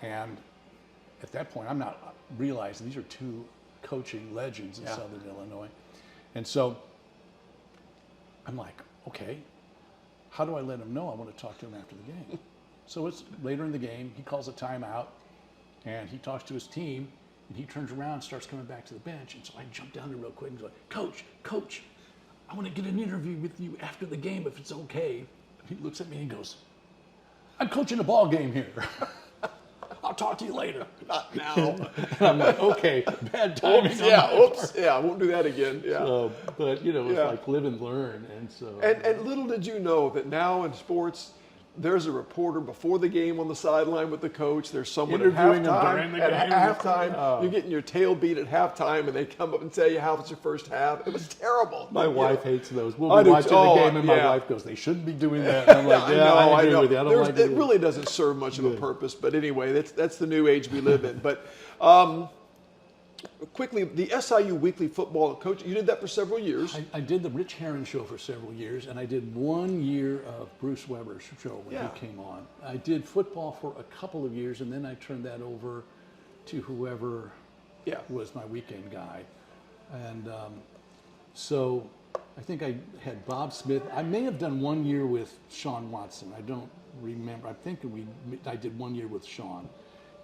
And at that point, I'm not realizing these are two coaching legends in Southern Illinois. And so I'm like, okay, how do I let him know I want to talk to him after the game? So it's later in the game, he calls a timeout, and he talks to his team, and he turns around and starts coming back to the bench. And so I jump down there real quick and go, Coach, I want to get an interview with you after the game if it's okay. He looks at me and he goes, I'm coaching a ball game here. I'll talk to you later. Not now. I'm like, okay, bad timing. I won't do that again. Yeah. So, but you know, it's like live and learn, and so. And little did you know that now in sports, there's a reporter before the game on the sideline with the coach. There's someone interviewing at halftime. him during the At game. halftime, you're getting your tail beat at halftime, and they come up and tell you how was your first half. It was terrible. My wife hates those. We'll I be do watching too. the game, and my wife goes, "They shouldn't be doing that." And I'm like, I agree with you. I don't like it. Really doesn't serve much of a purpose. But anyway, that's the new age we live in. But quickly, the SIU Weekly Football Coach, you did that for several years. I did the Rich Herron show for several years, and I did 1 year of Bruce Weber's show when he came on. I did football for a couple of years, and then I turned that over to whoever was my weekend guy. And so I think I had Bob Smith. I may have done 1 year with Sean Watson. I don't remember. I think I did 1 year with Sean.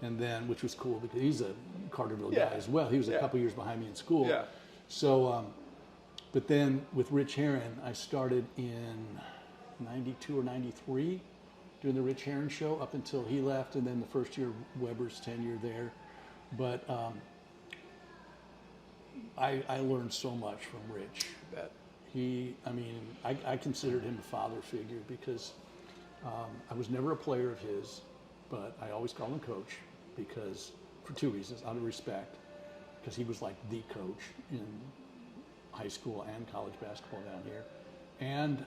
And then, which was cool because he's a Carterville guy as well. He was a couple years behind me in school. Yeah. So, but then with Rich Herron, I started in 92 or 93 doing the Rich Herron show up until he left, and then the first year Weber's tenure there. But I learned so much from Rich. I considered him a father figure because I was never a player of his, but I always called him coach because, for two reasons, out of respect, because he was like the coach in high school and college basketball down here, and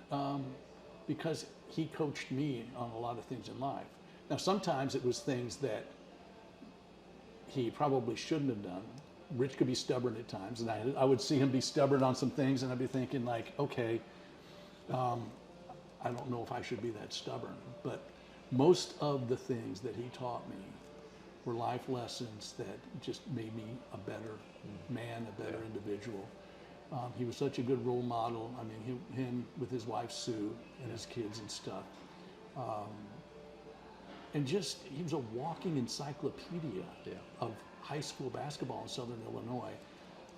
because he coached me on a lot of things in life. Now, sometimes it was things that he probably shouldn't have done. Rich could be stubborn at times, and I would see him be stubborn on some things, and I'd be thinking like, okay, I don't know if I should be that stubborn, but most of the things that he taught me were life lessons that just made me a better man, a better individual. He was such a good role model. I mean, him with his wife Sue and his kids and stuff. And just, he was a walking encyclopedia of high school basketball in Southern Illinois.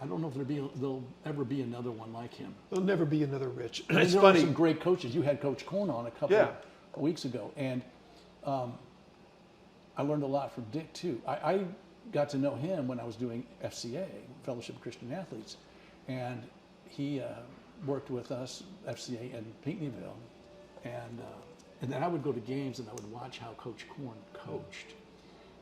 I don't know if there'll ever be another one like him. There'll never be another Rich. It's funny. There are some great coaches. You had Coach Cohn on a couple of weeks ago, and I learned a lot from Dick too. I got to know him when I was doing FCA, Fellowship of Christian Athletes, and he worked with us, FCA in Pinckneyville, and then I would go to games and I would watch how Coach Cohn coached,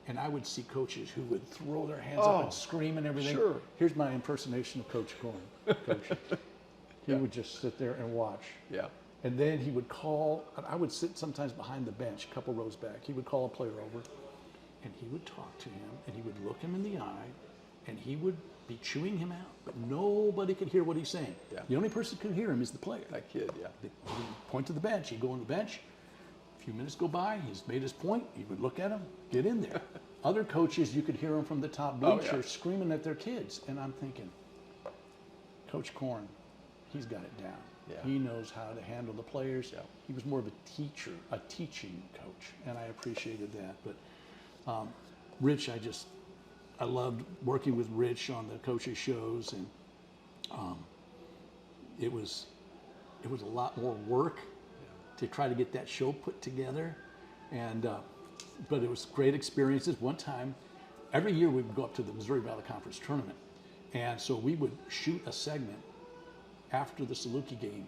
and I would see coaches who would throw their hands up and scream and everything. Sure. Here's my impersonation of Coach Cohn. He would just sit there and watch. Yeah. And then he would call, I would sit sometimes behind the bench, a couple rows back. He would call a player over, and he would talk to him, and he would look him in the eye, and he would be chewing him out, but nobody could hear what he's saying. Yeah. The only person who could hear him is the player. That kid, He'd point to the bench. He'd go on the bench. A few minutes go by. He's made his point. He would look at him, get in there. Other coaches, you could hear them from the top bleachers screaming at their kids. And I'm thinking, Coach Korn, he's got it down. Yeah. He knows how to handle the players. Yeah. He was more of a teacher, a teaching coach, and I appreciated that. But Rich, I loved working with Rich on the coaches shows, and it was a lot more work to try to get that show put together, and but it was great experiences. One time, every year we would go up to the Missouri Valley Conference tournament, and so we would shoot a segment after the Saluki game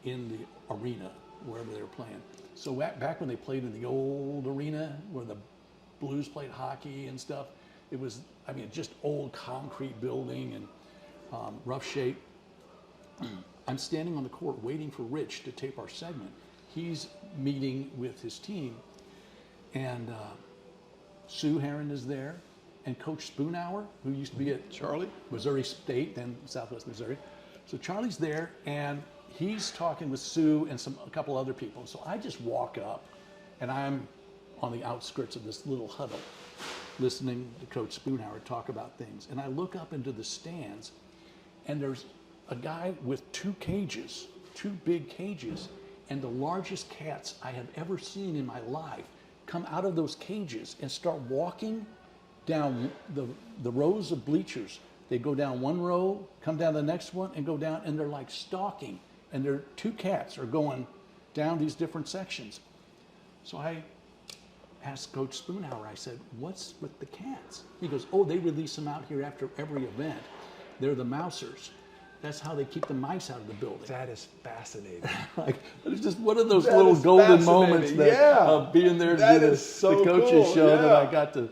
in the arena, wherever they were playing. So back when they played in the old arena where the Blues played hockey and stuff, it was, just old concrete building and rough shape. I'm standing on the court waiting for Rich to tape our segment. He's meeting with his team, and Sue Herron is there, and Coach Spoonhour, who used to be at Charlie, Missouri State, then Southwest Missouri, So Charlie's there, and he's talking with Sue and a couple other people. So I just walk up, and I'm on the outskirts of this little huddle, listening to Coach Spoonhour talk about things. And I look up into the stands, and there's a guy with two big cages, and the largest cats I have ever seen in my life come out of those cages and start walking down the rows of bleachers. They go down one row, come down the next one, and go down, and they're like stalking. And their two cats are going down these different sections. So I asked Coach Spoonhour, I said, what's with the cats? He goes, oh, they release them out here after every event. They're the mousers. That's how they keep the mice out of the building. That is fascinating. Like, it's just one of those That little is golden fascinating. moments that Yeah. Being there to That do is so the coaches cool. show that Yeah. I got to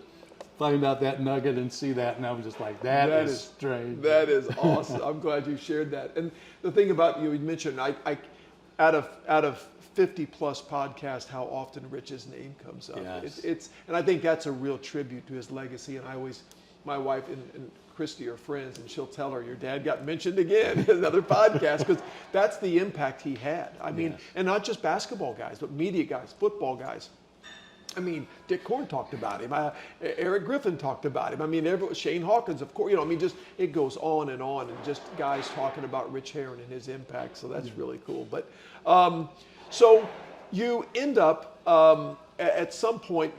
find out that nugget and see that, and I was just like, that is strange. That is awesome. I'm glad you shared that. And the thing about you mentioned, I out of 50 plus podcasts, how often Rich's name comes up. Yes. And I think that's a real tribute to his legacy. And my wife and Christy are friends, and she'll tell her, your dad got mentioned again in another podcast, because that's the impact he had. I mean, Yes. and not just basketball guys, but media guys, football guys. I mean, Dick Korn talked about him. Eric Griffin talked about him. I mean, Shane Hawkins, of course. Just it goes on, and just guys talking about Rich Herron and his impact. So that's really cool. But so you end up at some point.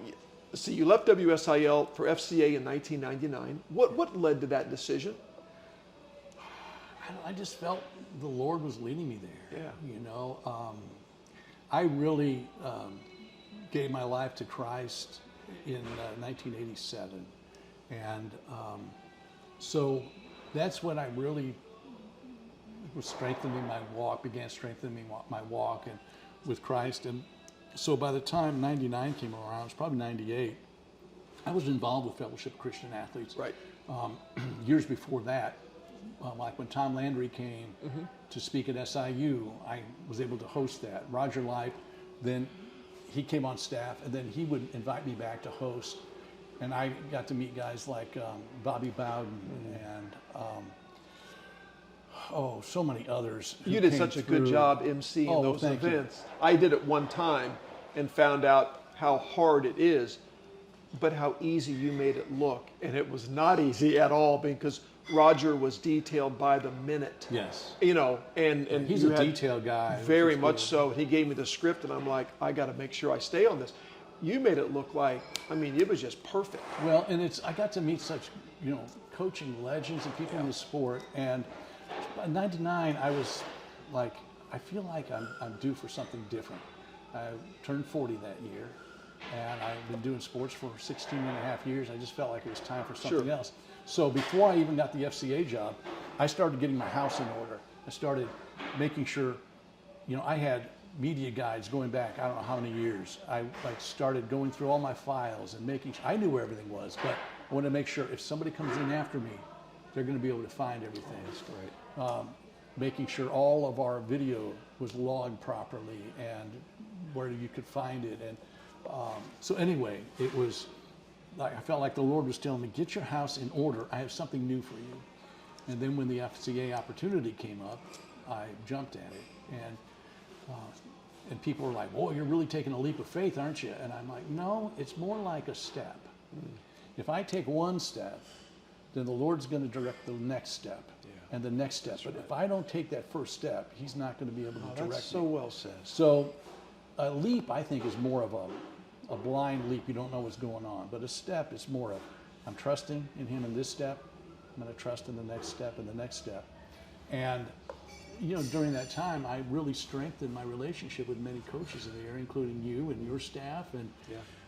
So you left WSIL for FCA in 1999. What led to that decision? I just felt the Lord was leading me there. Yeah. I really gave my life to Christ in 1987. And so that's when I really was strengthening my walk, began strengthening my walk and with Christ. And so by the time 99 came around, it was probably 98, I was involved with Fellowship of Christian Athletes. Right. Years before that, like when Tom Landry came to speak at SIU, I was able to host that. Roger Lipe, then he came on staff, and then he would invite me back to host. And I got to meet guys like Bobby Bowden and so many others. You did such a good job emceeing those events. I did it one time and found out how hard it is, but how easy you made it look. And it was not easy at all, because Roger was detailed by the minute. Yes. And he's a detail guy. Very much so. He gave me the script, and I'm like, I got to make sure I stay on this. You made it look like, it was just perfect. Well, and I got to meet such, coaching legends and people in the sport. And in 99, I was like, I feel like I'm due for something different. I turned 40 that year, and I've been doing sports for 16 and a half years. I just felt like it was time for something else. So before I even got the FCA job, I started getting my house in order. I started making sure, I had media guides going back, I don't know how many years. I started going through all my files and making sure, I knew where everything was, but I wanted to make sure if somebody comes in after me, they're going to be able to find everything. That's great. Making sure all of our video was logged properly and where you could find it. And so anyway, it was like I felt like the Lord was telling me, get your house in order. I have something new for you. And then when the FCA opportunity came up, I jumped at it. And people were like, "Boy, you're really taking a leap of faith, aren't you?" And I'm like, "No, it's more like a step. If I take one step, then the Lord's going to direct the next step and the next step. But if I don't take that first step, He's not going to be able to direct That's so me." well said. So a leap, I think, is more of a blind leap. You don't know what's going on. But a step is more of, I'm trusting in Him in this step. I'm going to trust in the next step and the next step. And during that time, I really strengthened my relationship with many coaches in the area, including you and your staff, and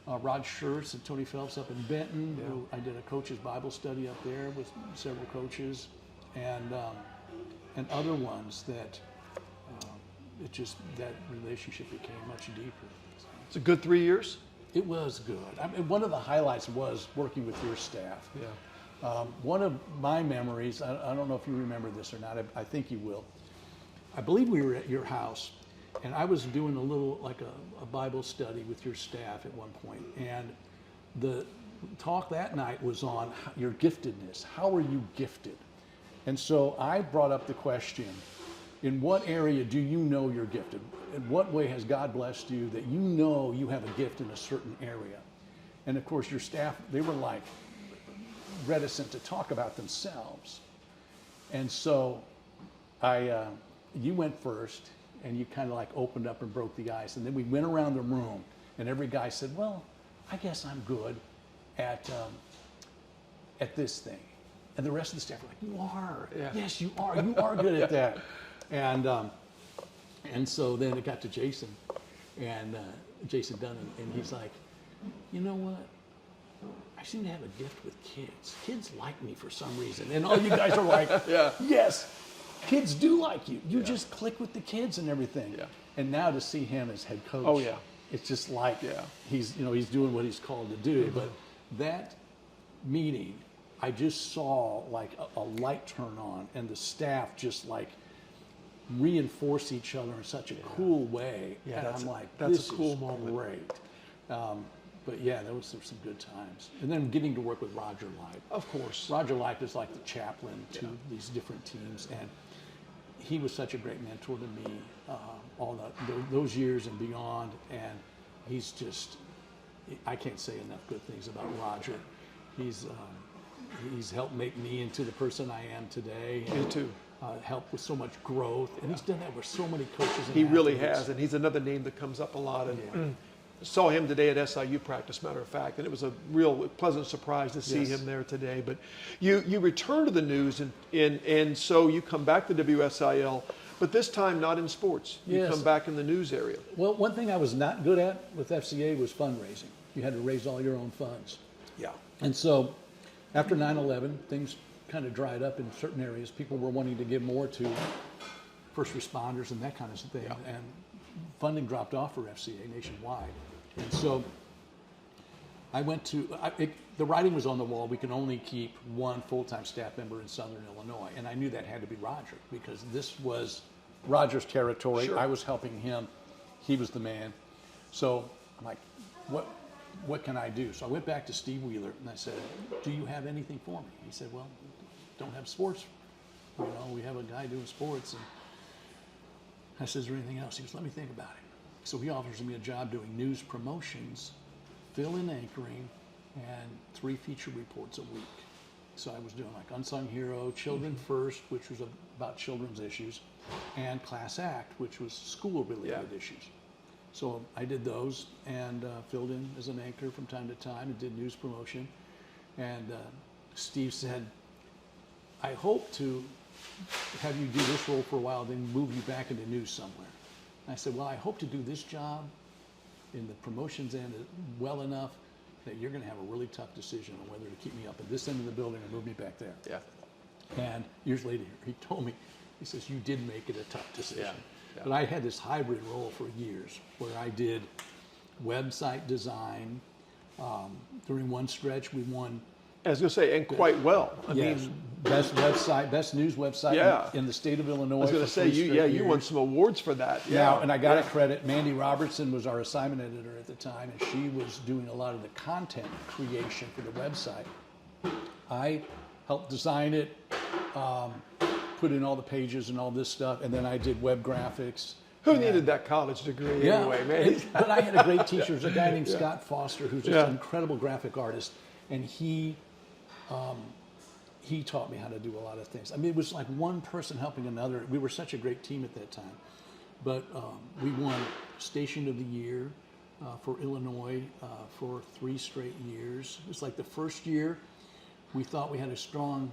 Rod Schertz and Tony Phelps up in Benton. Who I did a coach's Bible study up there with several coaches, and other ones that that relationship became much deeper. It's a good 3 years. It was good. One of the highlights was working with your staff. Yeah. One of my memories, I don't know if you remember this or not, I think you will. I believe we were at your house, and I was doing a little, like a Bible study with your staff at one point, and the talk that night was on your giftedness. How are you gifted? And so I brought up the question, in what area do you know you're gifted? In what way has God blessed you that you know you have a gift in a certain area? And of course your staff, they were like reticent to talk about themselves. And so you went first, and you kind of like opened up and broke the ice. And then we went around the room, and every guy said, well, I guess I'm good at this thing. And the rest of the staff were like, you are. Yeah. Yes, you are. You are good at that. And so then it got to Jason, and Jason Dunn, and he's like, you know what? I seem to have a gift with kids. Kids like me for some reason. And all you guys are like, yes, kids do like you. You just click with the kids and everything. Yeah. And now to see him as head coach, it's just like he's doing what he's called to do. Mm-hmm. But that meeting, I just saw like a light turn on, and the staff just like reinforce each other in such a cool way. Yeah, and I'm like, this is great. But yeah, there were some good times. And then getting to work with Roger Light. Of course. Roger Light is like the chaplain to these different teams. And he was such a great mentor to me those years and beyond. And he's just, I can't say enough good things about Roger. He's helped make me into the person I am today. Me too. Helped with so much growth. And he's done that with so many coaches. And he really has. And he's another name that comes up a lot. And saw him today at SIU practice, matter of fact, and it was a real pleasant surprise to see him there today. But you return to the news, and so you come back to WSIL, but this time not in sports. You come back in the news area. Well, one thing I was not good at with FCA was fundraising. You had to raise all your own funds. Yeah. And so after 9/11, things kind of dried up in certain areas. People were wanting to give more to first responders and that kind of thing. Yeah. And funding dropped off for FCA nationwide. And so I went to, the writing was on the wall, we can only keep one full-time staff member in Southern Illinois. And I knew that had to be Roger, because this was Roger's territory. Sure. I was helping him. He was the man. So I'm like, what can I do? So I went back to Steve Wheeler and I said, do you have anything for me? He said, well, don't have sports. We have a guy doing sports. And I said, is there anything else? He goes, let me think about it. So he offers me a job doing news promotions, fill-in anchoring, and 3 feature reports a week. So I was doing like Unsung Hero, Children First, which was about children's issues, and Class Act, which was school-related issues. So I did those and filled in as an anchor from time to time and did news promotion. And Steve said, I hope to have you do this role for a while, then move you back into news somewhere. And I said, well, I hope to do this job in the promotions end well enough that you're going to have a really tough decision on whether to keep me up at this end of the building or move me back there. Yeah. And years later, he told me, he says, you did make it a tough decision. Yeah. But I had this hybrid role for years where I did website design. During one stretch, we won. I was going to say, and quite well. I mean, best website, best news website in the state of Illinois. I was going to say, you won some awards for that. Yeah, and I got to credit. Mandy Robertson was our assignment editor at the time, and she was doing a lot of the content creation for the website. I helped design it, put in all the pages and all this stuff, and then I did web graphics. Who needed that college degree anyway, man? But I had a great teacher. There's a guy named Scott Foster who's just an incredible graphic artist, and he taught me how to do a lot of things. I mean, it was like one person helping another. We were such a great team at that time. But we won Station of the Year for Illinois for 3 straight years. It was like the first year we thought we had a strong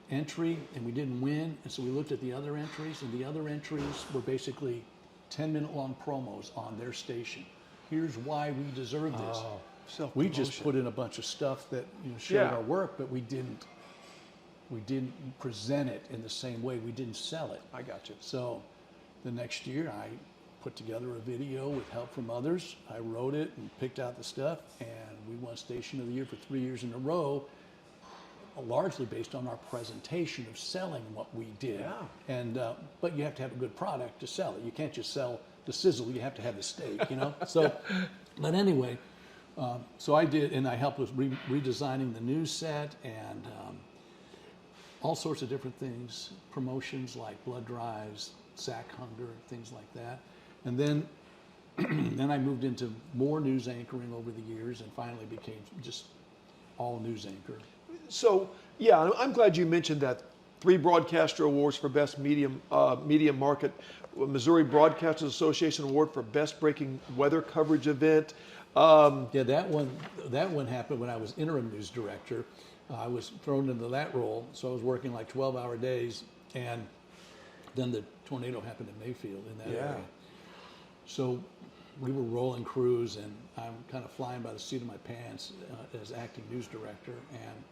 entry and we didn't win. And so we looked at the other entries, and the other entries were basically 10-minute long promos on their station. Here's why we deserve this. We just put in a bunch of stuff that showed our work, but we didn't present it in the same way. We didn't sell it. I got you. So the next year I put together a video with help from others. I wrote it and picked out the stuff, and we won Station of the Year for 3 years in a row, largely based on our presentation of selling what we did. Yeah. And but you have to have a good product to sell it. You can't just sell the sizzle. You have to have the steak, So, but anyway. So I did, and I helped with redesigning the news set, and all sorts of different things, promotions like blood drives, sack hunger, things like that. And then then I moved into more news anchoring over the years and finally became just all news anchor. So, yeah, I'm glad you mentioned that. 3 Broadcaster Awards for Best Medium Market, Missouri Broadcasters Association Award for Best Breaking Weather Coverage Event. Yeah, that one happened when I was interim news director. I was thrown into that role, so I was working like 12-hour days, and then the tornado happened in Mayfield in that area. So we were rolling crews, and I'm kind of flying by the seat of my pants as acting news director, and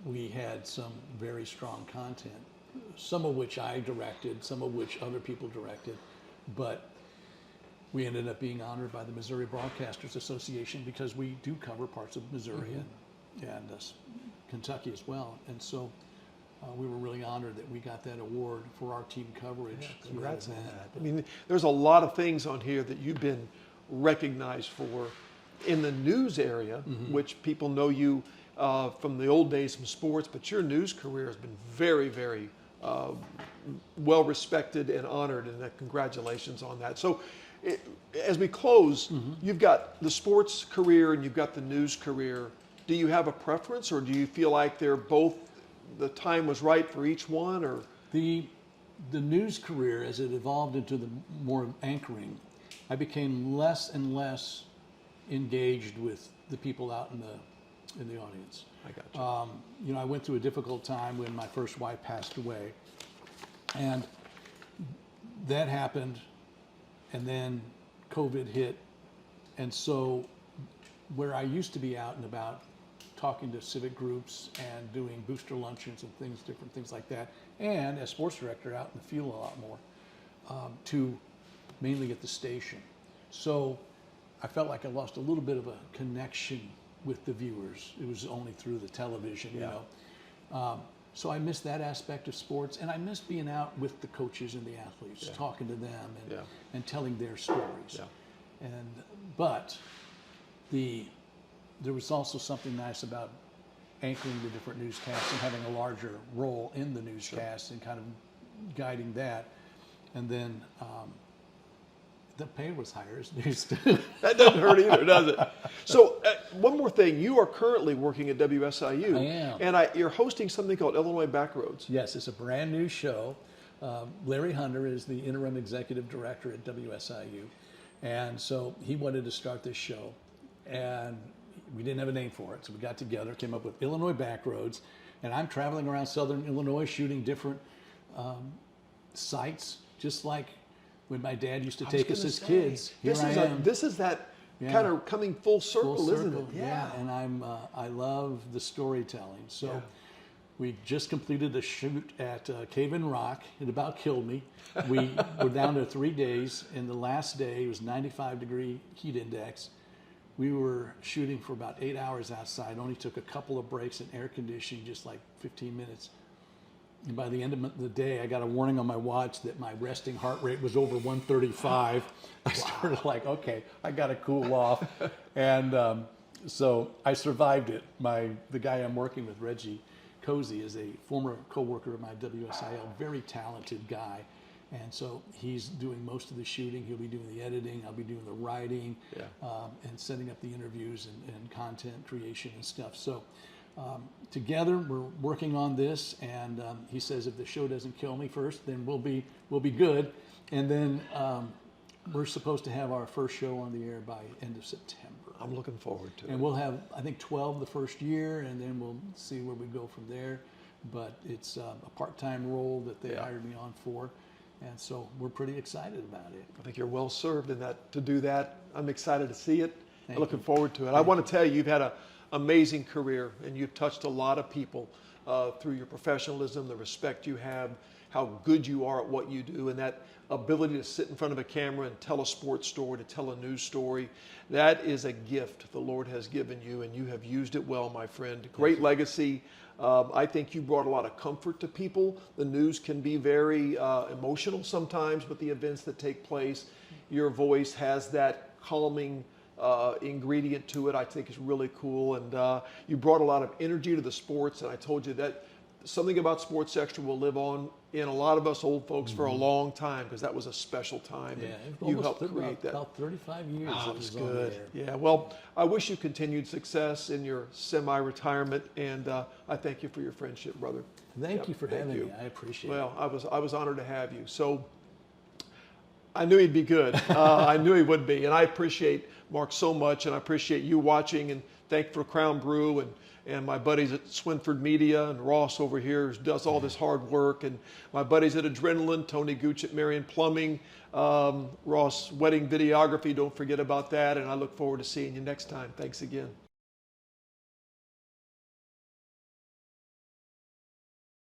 we had some very strong content, some of which I directed, some of which other people directed, but we ended up being honored by the Missouri Broadcasters Association because we do cover parts of Missouri and Kentucky as well. And so we were really honored that we got that award for our team coverage. Yeah, congrats on that. I mean, there's a lot of things on here that you've been recognized for in the news area, which people know you from the old days from sports, but your news career has been very, very well respected and honored, and congratulations on that. So as we close, you've got the sports career and you've got the news career. Do you have a preference, or do you feel like they're both, the time was right for each one? Or the news career, as it evolved into the more anchoring, I became less and less engaged with the people out in the audience. I got you. You know, I went through a difficult time when my first wife passed away, and that happened, and then COVID hit, and so where I used to be out and about talking to civic groups and doing booster luncheons and things, different things like that, and as sports director out in the field a lot more, to mainly at the station. So I felt like I lost a little bit of a connection with the viewers. It was only through the television, you know. So I missed that aspect of sports, and I missed being out with the coaches and the athletes, talking to them and telling their stories. But there was also something nice about anchoring the different newscasts and having a larger role in the newscast and kind of guiding that. And then the pay was higher as news. That doesn't hurt either, does it? So one more thing, you are currently working at WSIU. I am. And you're hosting something called Illinois Backroads. Yes, it's a brand new show. Larry Hunter is the interim executive director at WSIU. And so he wanted to start this show. And we didn't have a name for it. So we got together, came up with Illinois Backroads. And I'm traveling around southern Illinois shooting different sites, just like when my dad used to take us as kids. This is that kind of coming full circle, isn't it? Yeah. And I love the storytelling. So we just completed a shoot at Cave and Rock. It about killed me. We were down there 3 days, and the last day it was 95-degree heat index. We were shooting for about 8 hours outside. Only took a couple of breaks in air conditioning, just like 15 minutes. And by the end of the day, I got a warning on my watch that my resting heart rate was over 135. I started like, okay, I got to cool off. And so I survived it. The guy I'm working with, Reggie Cozy, is a former co-worker of my WSIL, very talented guy. And so he's doing most of the shooting. He'll be doing the editing. I'll be doing the writing and setting up the interviews and content creation and stuff. So together we're working on this, and he says if the show doesn't kill me first, then we'll be good. And then we're supposed to have our first show on the air by end of September. I'm looking forward to it. And we'll have, I think, 12 the first year, and then we'll see where we go from there. But it's a part-time role that they hired me on for. And so we're pretty excited about it. I think you're well served in that to do that. I'm excited to see it. I'm looking forward to it. I want to tell you, you've had an amazing career, and you've touched a lot of people through your professionalism, the respect you have, how good you are at what you do, and that ability to sit in front of a camera and tell a sports story, to tell a news story. That is a gift the Lord has given you, and you have used it well, my friend. Great legacy. I think you brought a lot of comfort to people. The news can be very emotional sometimes with the events that take place. Your voice has that calming ingredient to it. I think is really cool, and you brought a lot of energy to the sports, and I told you that something about Sports Extra will live on in a lot of us old folks for a long time, because that was a special time. Yeah, and you helped create that. About 35 years. Oh, it it was was on good. there. Yeah, well, I wish you continued success in your semi-retirement, and I thank you for your friendship, brother. Thank you for having you. me. I appreciate it. Well, I was honored to have you. So I knew he'd be good. I knew he would be, and I appreciate Mark so much, and I appreciate you watching, and thank for Crown Brew and my buddies at Swinford Media and Ross over here who does all this hard work, and my buddies at Adrenaline, Tony Gooch at Marion Plumbing, Ross Wedding Videography, don't forget about that, and I look forward to seeing you next time. Thanks again.